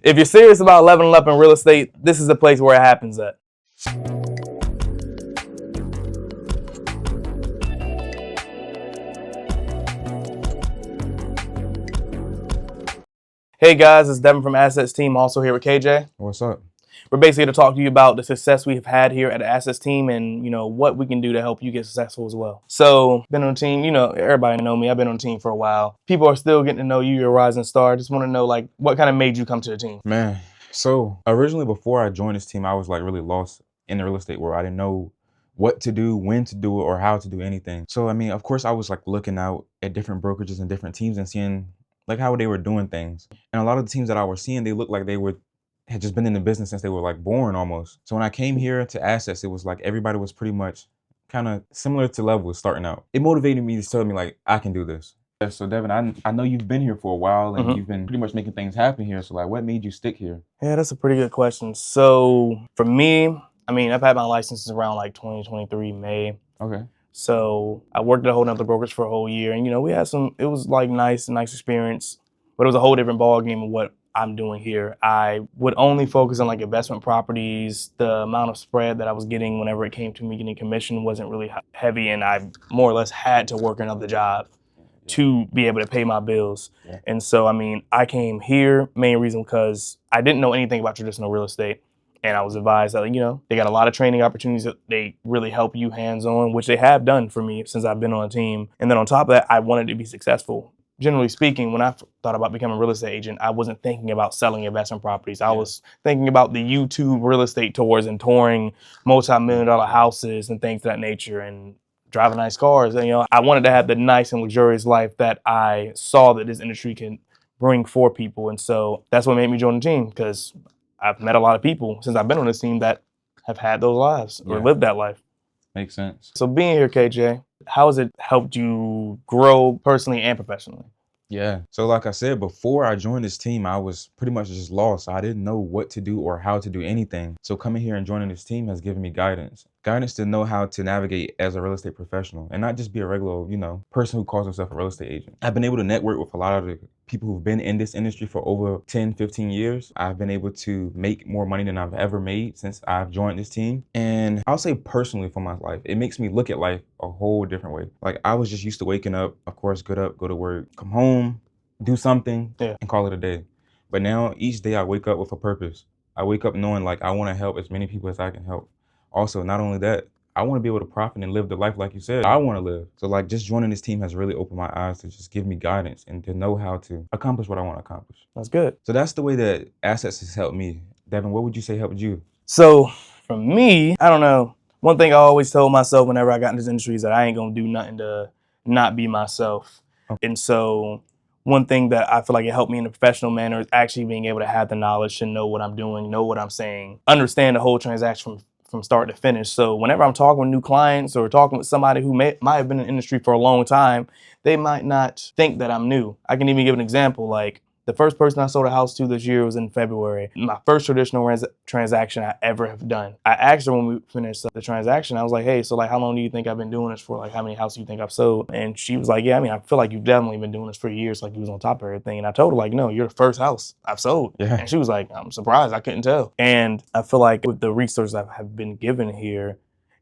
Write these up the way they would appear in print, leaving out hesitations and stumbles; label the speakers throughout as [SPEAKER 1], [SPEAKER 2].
[SPEAKER 1] If you're serious about leveling up in real estate, this is the place where it happens at. Hey guys, it's Devin from Assets Team, also here with KJ.
[SPEAKER 2] What's up?
[SPEAKER 1] We're basically here to talk to you about the success we've had here at the Assets Team and, what we can do to help you get successful as well. So, been on the team, everybody know me. I've been on the team for a while. People are still getting to know you. You're a rising star. Just want to know, what kind of made you come to the team?
[SPEAKER 2] Man, so originally before I joined this team, I was like really lost in the real estate world. I didn't know what to do, when to do it, or how to do anything. So, I mean, of course, I was like looking out at different brokerages and different teams and seeing like how they were doing things. And a lot of the teams that I was seeing, they looked like they had just been in the business since they were like born almost. So when I came here to Assets, it was like everybody was pretty much kind of similar to levels starting out. It motivated me to tell me like, I can do this. Yeah, so Devin, I know you've been here for a while and you've been pretty much making things happen here. So like, what made you stick here?
[SPEAKER 1] Yeah, that's a pretty good question. So for me, I mean, I've had my licenses around like 2023 May.
[SPEAKER 2] Okay.
[SPEAKER 1] So I worked at a whole nother brokerage for a whole year, and we had it was like nice experience, but it was a whole different ball game of what I'm doing here. I would only focus on like investment properties. The amount of spread that I was getting whenever it came to me getting commission wasn't really heavy, and I more or less had to work another job to be able to pay my bills.
[SPEAKER 2] Yeah.
[SPEAKER 1] And so, I mean, I came here, main reason because I didn't know anything about traditional real estate. And I was advised that, they got a lot of training opportunities that they really help you hands-on, which they have done for me since I've been on the team. And then on top of that, I wanted to be successful. Generally speaking, when I thought about becoming a real estate agent, I wasn't thinking about selling investment properties. I was thinking about the YouTube real estate tours and touring multi-million-dollar houses and things of that nature and driving nice cars. And, I wanted to have the nice and luxurious life that I saw that this industry can bring for people. And so that's what made me join the team, because I've met a lot of people since I've been on this team that have had those lives or lived that life.
[SPEAKER 2] Makes sense.
[SPEAKER 1] So being here, KJ, how has it helped you grow personally and professionally?
[SPEAKER 2] Yeah. So like I said, before I joined this team, I was pretty much just lost. I didn't know what to do or how to do anything. So coming here and joining this team has given me guidance. Guidance to know how to navigate as a real estate professional and not just be a regular, person who calls himself a real estate agent. I've been able to network with a lot of the people who've been in this industry for over 10, 15 years. I've been able to make more money than I've ever made since I've joined this team. And I'll say personally for my life, it makes me look at life a whole different way. Like I was just used to waking up, of course, get up, go to work, come home, do something and call it a day. But now each day I wake up with a purpose. I wake up knowing like I want to help as many people as I can help. Also, not only that, I want to be able to profit and live the life like you said I want to live. So like just joining this team has really opened my eyes to just give me guidance and to know how to accomplish what I want to accomplish.
[SPEAKER 1] That's good.
[SPEAKER 2] So that's the way that Assets has helped me. Devin, what would you say helped you?
[SPEAKER 1] So for me, I don't know. One thing I always told myself whenever I got in this industry is that I ain't gonna do nothing to not be myself.
[SPEAKER 2] Okay.
[SPEAKER 1] And so one thing that I feel like it helped me in a professional manner is actually being able to have the knowledge to know what I'm doing, know what I'm saying, understand the whole transaction from start to finish. So whenever I'm talking with new clients or talking with somebody who might have been in the industry for a long time, they might not think that I'm new. I can even give an example. Like the first person I sold a house to this year was in February. My first traditional transaction I ever have done. I asked her when we finished the transaction, I was like, hey, so like how long do you think I've been doing this for? Like how many houses do you think I've sold? And she was like, yeah, I mean, I feel like you've definitely been doing this for years. Like you was on top of everything. And I told her like, no, you're the first house I've sold.
[SPEAKER 2] Yeah.
[SPEAKER 1] And she was like, I'm surprised, I couldn't tell. And I feel like with the resources I have been given here,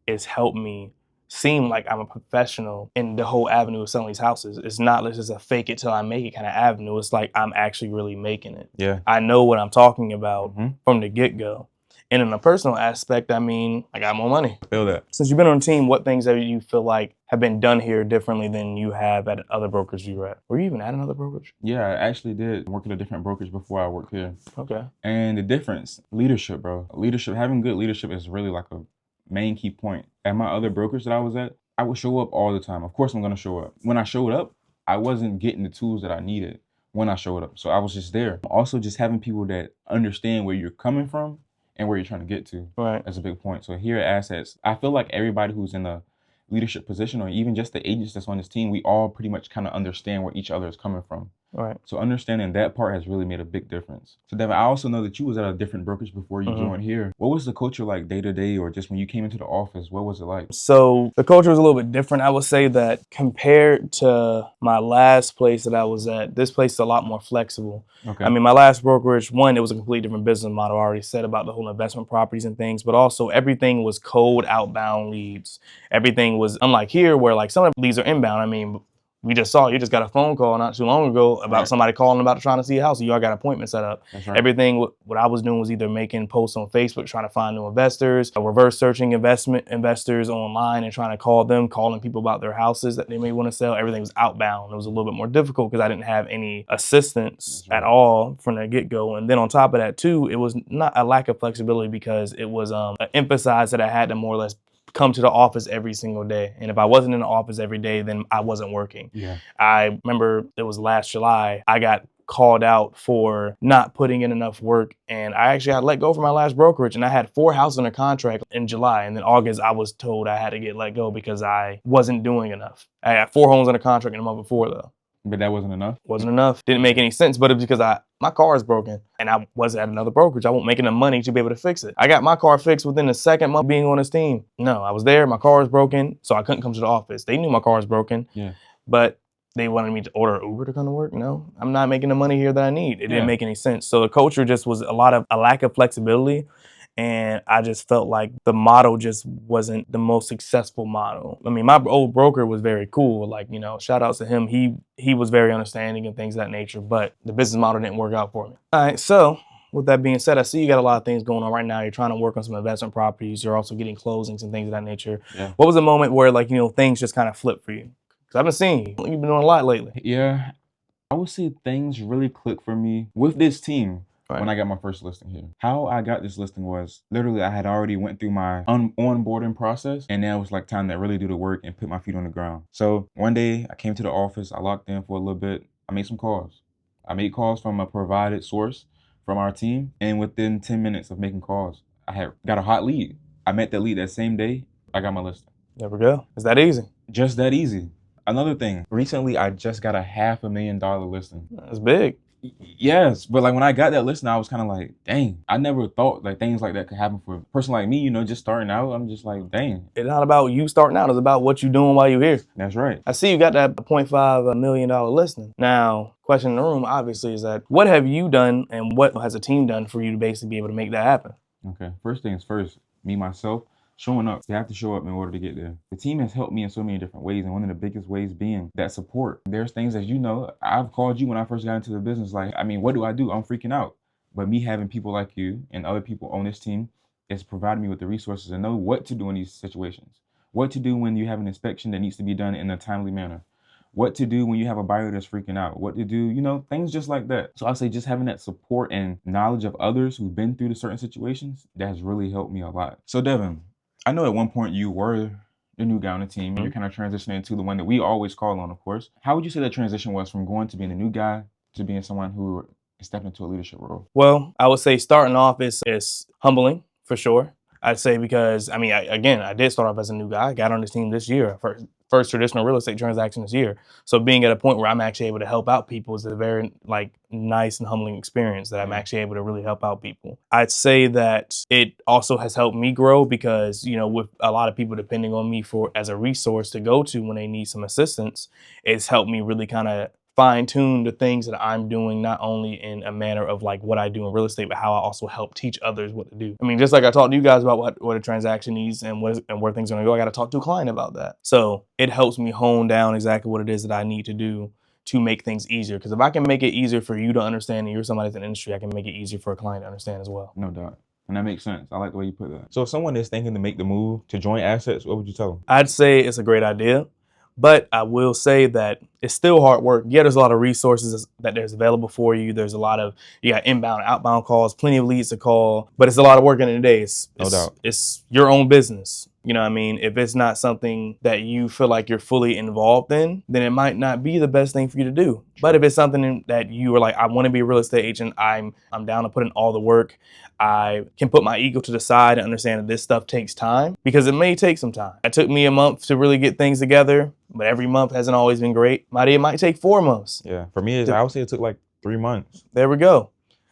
[SPEAKER 1] it's helped me seem like I'm a professional in the whole avenue of selling these houses. It's not just a fake it till I make it kind of avenue. It's like I'm actually really making it.
[SPEAKER 2] Yeah.
[SPEAKER 1] I know what I'm talking about from the get-go. And in a personal aspect, I mean, I got more money.
[SPEAKER 2] I feel that.
[SPEAKER 1] Since you've been on the team, what things do you feel like have been done here differently than you have at other brokers you were at? Were you even at another brokerage?
[SPEAKER 2] Yeah, I actually did work at a different brokerage before I worked here.
[SPEAKER 1] Okay.
[SPEAKER 2] And the difference, leadership, bro. Leadership, having good leadership is really like a main key point. At my other brokers that I was at, I would show up all the time. Of course I'm gonna show up. When I showed up, I wasn't getting the tools that I needed when I showed up. So I was just there. Also just having people that understand where you're coming from and where you're trying to get to.
[SPEAKER 1] Right.
[SPEAKER 2] That's a big point. So here at Assets, I feel like everybody who's in a leadership position or even just the agents that's on this team, we all pretty much kind of understand where each other is coming from.
[SPEAKER 1] Right.
[SPEAKER 2] So understanding that part has really made a big difference. So Devin, I also know that you was at a different brokerage before you joined here. What was the culture like day to day, or just when you came into the office? What was it like?
[SPEAKER 1] So the culture was a little bit different. I would say that compared to my last place that I was at, this place is a lot more flexible.
[SPEAKER 2] Okay.
[SPEAKER 1] I mean, my last brokerage, one, it was a completely different business model. I already said about the whole investment properties and things, but also everything was cold outbound leads. Everything was unlike here where like some of the leads are inbound. I mean, we just saw you just got a phone call not too long ago about
[SPEAKER 2] Right.
[SPEAKER 1] somebody calling about trying to see a house. You all got an appointment set up.
[SPEAKER 2] That's right.
[SPEAKER 1] Everything what I was doing was either making posts on Facebook trying to find new investors, reverse searching investors online and trying to call them, calling people about their houses that they may want to sell. Everything was outbound. It was a little bit more difficult because I didn't have any assistance
[SPEAKER 2] That's right.
[SPEAKER 1] at all from the get-go. And then on top of that too, it was not a lack of flexibility because it was emphasized that I had to more or less come to the office every single day. And if I wasn't in the office every day, then I wasn't working.
[SPEAKER 2] Yeah.
[SPEAKER 1] I remember it was last July, I got called out for not putting in enough work. And I actually got let go from my last brokerage, and I had 4 houses under contract in July. And then August, I was told I had to get let go because I wasn't doing enough. I had 4 homes under contract in the month before though.
[SPEAKER 2] But that wasn't enough?
[SPEAKER 1] Wasn't enough. Didn't make any sense, but it's because my car is broken and I was at another brokerage. I won't make enough money to be able to fix it. I got my car fixed within the second month being on this team. No, I was there, my car was broken, so I couldn't come to the office. They knew my car was broken,
[SPEAKER 2] Yeah.
[SPEAKER 1] but they wanted me to order an Uber to come to work. No, I'm not making the money here that I need. It
[SPEAKER 2] Yeah.
[SPEAKER 1] didn't make any sense. So the culture just was a lack of flexibility. And I just felt like the model just wasn't the most successful model. I mean, my old broker was very cool. Like, you know, shout outs to him. He was very understanding and things of that nature, but the business model didn't work out for me. All right, so with that being said, I see you got a lot of things going on right now. You're trying to work on some investment properties. You're also getting closings and things of that nature.
[SPEAKER 2] Yeah.
[SPEAKER 1] What was the moment where, like, you know, things just kind of flipped for you? Because I've been seeing you. You've been doing a lot lately.
[SPEAKER 2] Yeah. I would say things really clicked for me with this team.
[SPEAKER 1] Right.
[SPEAKER 2] When I got my first listing here. How I got this listing was literally I had already went through my onboarding process, and now it was like time to really do the work and put my feet on the ground. So one day I came to the office, I locked in for a little bit, I made some calls. I made calls from a provided source from our team, and within 10 minutes of making calls, I had got a hot lead. I met that lead that same day, I got my listing.
[SPEAKER 1] There we go. It's that easy.
[SPEAKER 2] Just that easy. Another thing, recently I just got a $500,000 listing.
[SPEAKER 1] That's big.
[SPEAKER 2] Yes, but like when I got that listing, I was kind of like, dang, I never thought like things like that could happen for a person like me, you know, just starting out. I'm just like, dang.
[SPEAKER 1] It's not about you starting out. It's about what you're doing while you're here.
[SPEAKER 2] That's right.
[SPEAKER 1] I see you got that $0.5 million listing. Now, question in the room, obviously, is that what have you done and what has a team done for you to basically be able to make that happen?
[SPEAKER 2] Okay, first things first, me, myself, showing up. You have to show up in order to get there. The team has helped me in so many different ways, and one of the biggest ways being that support. There's things, as you know, I've called you when I first got into the business, like, I mean, what do? I'm freaking out. But me having people like you and other people on this team is providing me with the resources to know what to do in these situations. What to do when you have an inspection that needs to be done in a timely manner. What to do when you have a buyer that's freaking out. What to do, you know, things just like that. So I say just having that support and knowledge of others who've been through the certain situations, that has really helped me a lot. So Devin, I know at one point you were the new guy on the team, and you're kind of transitioning to the one that we always call on, of course. How would you say that transition was from going to being a new guy to being someone who stepped into a leadership role?
[SPEAKER 1] Well, I would say starting off is humbling for sure. I'd say because, I mean, I did start off as a new guy. I got on this team this year, first traditional real estate transaction this year. So being at a point where I'm actually able to help out people is a very like nice and humbling experience that I'm actually able to really help out people. I'd say that it also has helped me grow because, you know, with a lot of people depending on me for as a resource to go to when they need some assistance, it's helped me really kind of fine-tune the things that I'm doing, not only in a manner of like what I do in real estate, but how I also help teach others what to do. I mean, just like I talked to you guys about what a transaction needs and where things are gonna go, I gotta talk to a client about that. So it helps me hone down exactly what it is that I need to do to make things easier. Because if I can make it easier for you to understand and you're somebody that's in the industry, I can make it easier for a client to understand as well.
[SPEAKER 2] No doubt. And that makes sense. I like the way you put that. So if someone is thinking to make the move to join assets, what would you tell them?
[SPEAKER 1] I'd say it's a great idea. But I will say that it's still hard work. Yeah, there's a lot of resources that there's available for you. There's a lot of, you got inbound, outbound calls, plenty of leads to call, but it's a lot of work in the day.
[SPEAKER 2] No doubt.
[SPEAKER 1] It's your own business. You know what I mean? If it's not something that you feel like you're fully involved in, then it might not be the best thing for you to do. But if it's something that you are like, I want to be a real estate agent, I'm down to put in all the work. I can put my ego to the side and understand that this stuff takes time, because it may take some time. It took me a month to really get things together, but every month hasn't always been great. It might take 4 months.
[SPEAKER 2] Yeah, for me, I would say it took like 3 months.
[SPEAKER 1] There we go.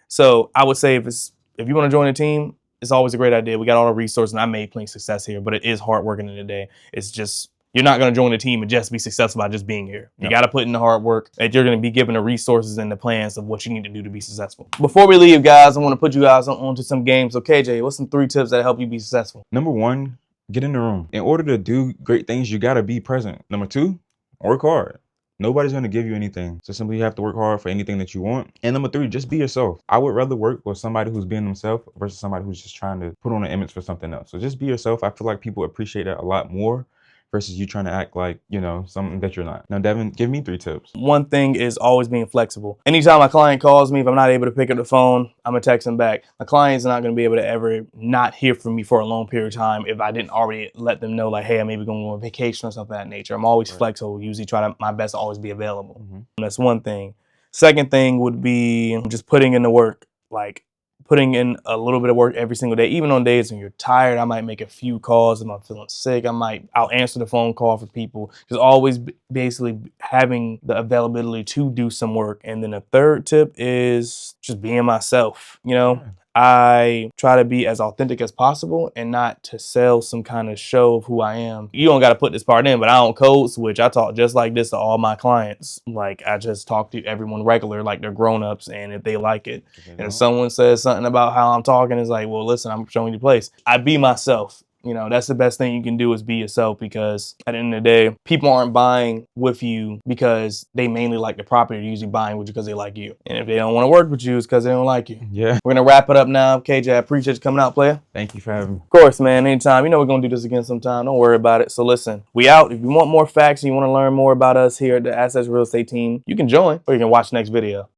[SPEAKER 1] So I would say if you want to join a team, it's always a great idea. We got all the resources, and I made plenty of success here, but it is hard work in the day. It's just, you're not going to join a team and just be successful by just being here. You got to put in the hard work, and you're going to be given the resources and the plans of what you need to do to be successful. Before we leave, guys, I want to put you guys on to some games. So KJ, what's some 3 tips that help you be successful?
[SPEAKER 2] Number 1, get in the room. In order to do great things, you got to be present. Number 2, work hard. Nobody's going to give you anything. So simply you have to work hard for anything that you want. And number 3, just be yourself. I would rather work with somebody who's being themselves versus somebody who's just trying to put on an image for something else. So just be yourself. I feel like people appreciate that a lot more versus you trying to act like, you know, something that you're not. Now, Devin, give me 3 tips.
[SPEAKER 1] One thing is always being flexible. Anytime my client calls me, if I'm not able to pick up the phone, I'm gonna text them back. My client's not gonna be able to ever not hear from me for a long period of time if I didn't already let them know, like, hey, I may be going on vacation or something of that nature. I'm always flexible, usually try to my best to always be available. That's one thing. Second thing would be just putting in the work, like putting in a little bit of work every single day. Even on days when you're tired, I might make a few calls. If I'm feeling sick, I'll answer the phone call for people. Just always basically having the availability to do some work. And then a third tip is just being myself. You know, I try to be as authentic as possible and not to sell some kind of show of who I am. You don't got to put this part in, but I don't code switch. I talk just like this to all my clients. Like, I just talk to everyone regular, like they're grown-ups, and if they like it. And if someone says something about how I'm talking, it's like, well, listen, I'm showing you the place. I be myself. You know, that's the best thing you can do is be yourself, because at the end of the day, people aren't buying with you because they mainly like the property. They're usually buying with you because they like you. And if they don't want to work with you, it's because they don't like you.
[SPEAKER 2] Yeah.
[SPEAKER 1] We're going to wrap it up now. KJ, I appreciate you coming out, player.
[SPEAKER 2] Thank you for having me.
[SPEAKER 1] Of course, man. Anytime. You know we're going to do this again sometime. Don't worry about it. So listen, we out. If you want more facts and you want to learn more about us here at the Assets Real Estate Team, you can join or you can watch the next video.